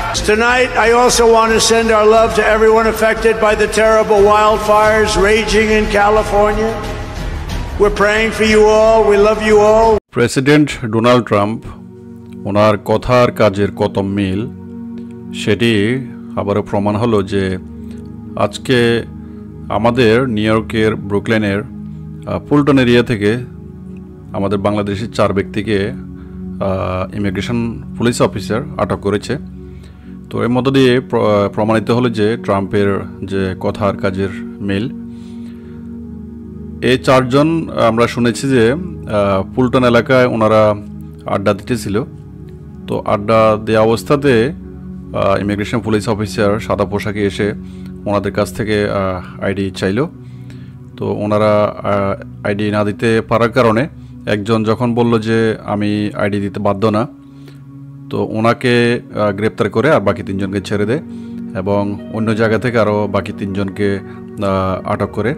Tonight, I also want to send our love to everyone affected by the terrible wildfires raging in California. We're praying for you all. We love you all. President Donald Trump ওনার কথার কাজের কত মিল সেটি আবারও প্রমাণ হলো যে আজকে আমাদের নিউ ইয়র্কের ব্রুকলিনের ফুলটন এরিয়া থেকে আমাদের বাংলাদেশি 4 ব্যক্তিকে ইমিগ্রেশন পুলিশ অফিসার আটক করেছে। তো এর মধ্য দিয়ে প্রমাণিত হলো যে ট্রাম্পের যে কথার কাজের মিল। এই 4 জন আমরা শুনেছি যে ফুলটন এলাকায় ওনারা আড্ডা দিতেছিল। তো আড্ডা দেওয়া অবস্থাতে ইমিগ্রেশন পুলিশ অফিসার সাদা পোশাকে এসে ওনাদের কাছ থেকে আইডি চাইল। তো ওনারা আইডি না দিতে পারার কারণে একজন যখন বলল যে আমি আইডি দিতে বাধ্য না, তো ওনাকে গ্রেপ্তার করে আর বাকি 3 জনকে ছেড়ে দেয় এবং অন্য জায়গা থেকে আরও বাকি 3 জনকে আটক করে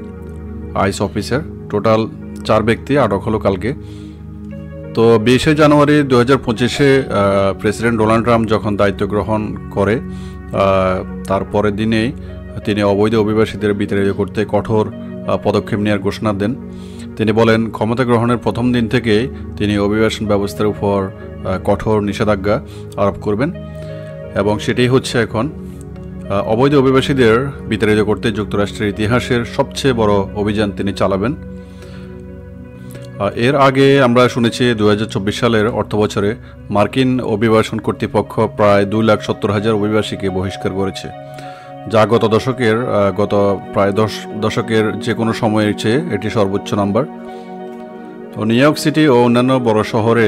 আইস অফিসার। টোটাল 4 ব্যক্তি আটক হলো কালকে। তো 20 জানুয়ারি 2025-এ প্রেসিডেন্ট ডোনাল্ড ট্রাম্প যখন দায়িত্ব গ্রহণ করে তারপরের দিনেই তিনি অবৈধ অভিবাসীদের বিতাড়িত করতে কঠোর পদক্ষেপ নেওয়ার ঘোষণা দেন। তিনি বলেন ক্ষমতা গ্রহণের প্রথম দিন থেকেই তিনি অভিবাসন ব্যবস্থার উপর কঠোর নিষেধাজ্ঞা আরোপ করবেন এবং সেটাই হচ্ছে এখন। অবৈধ অভিবাসীদের বিতাড়িত করতে যুক্তরাষ্ট্রের ইতিহাসের সবচেয়ে বড় অভিযান তিনি চালাবেন। এর আগে আমরা শুনেছি 2024 সালের অর্থবছরে মার্কিন অভিবাসন কর্তৃপক্ষ প্রায় 2,70,000 অভিবাসীকে বহিষ্কার করেছে, যা গত প্রায় 10 দশকের যে কোনো সময়ের চেয়ে এটি সর্বোচ্চ নাম্বার। তো নিউ ইয়র্ক সিটি ও অন্যান্য বড় শহরে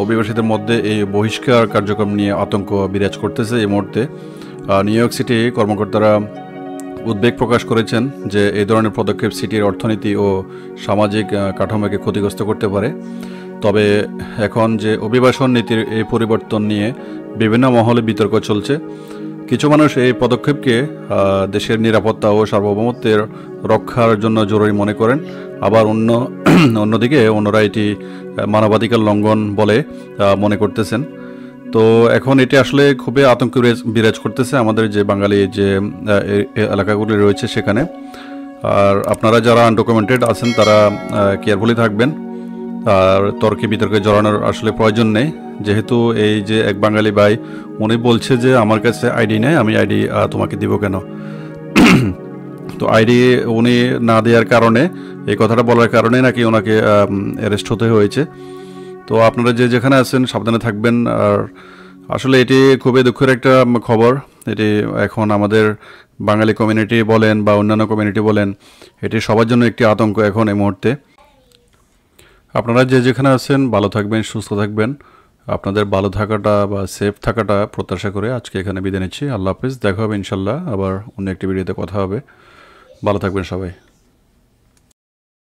অভিবাসীদের মধ্যে এই বহিষ্কার কার্যক্রম নিয়ে আতঙ্ক বিরাজ করতেছে। এই মুহূর্তে নিউ ইয়র্ক সিটি কর্মকর্তারা উদ্বেগ প্রকাশ করেছেন যে এই ধরনের পদক্ষেপ সিটির অর্থনীতি ও সামাজিক কাঠামোকে ক্ষতিগ্রস্ত করতে পারে। তবে এখন যে অভিবাসন নীতির এই পরিবর্তন নিয়ে বিভিন্ন মহলে বিতর্ক চলছে। কিছু মানুষ এই পদক্ষেপকে দেশের নিরাপত্তা ও সার্বভৌমত্বের রক্ষার জন্য জরুরি মনে করেন, আবার অন্যদিকে অন্যরা এটি মানবাধিকার লঙ্ঘন বলে মনে করতেছেন। তো এখন এটি আসলে খুবই আতঙ্ক বিরাজ করতেছে আমাদের যে বাঙালি যে এলাকাগুলি রয়েছে সেখানে। আর আপনারা যারা আনডকুমেন্টেড আছেন তারা কেয়ারফুলি থাকবেন, আর তর্কে বিতর্কে জড়ানোর আসলে প্রয়োজন নেই। যেহেতু এই যে এক বাঙালি ভাই উনি বলছে যে আমার কাছে আইডি নেই, আমি আইডি তোমাকে দিব কেন? তো আইডি উনি না দেওয়ার কারণে, এই কথাটা বলার কারণে নাকি ওনাকে অ্যারেস্ট হতে হয়েছে। তো আপনারা যে যেখানে আছেন সাবধানে থাকবেন। আর আসলে এটি খুবই দুঃখের একটা খবর। এটি এখন আমাদের বাঙালি কমিউনিটি বলেন বা অন্যান্য কমিউনিটি বলেন, এটি সবার জন্য একটি আতঙ্ক এখন এই মুহূর্তে। আপনারা যে যেখানে আছেন ভালো থাকবেন, সুস্থ থাকবেন। আপনাদের ভালো থাকাটা বা সেফ থাকাটা প্রত্যাশা করে আজকে এখানে বিদায় নিচ্ছি। আল্লাহ হাফিজ। দেখা হবে ইনশাল্লাহ, আবার অন্য একটি ভিডিওতে কথা হবে। ভালো থাকবেন সবাই।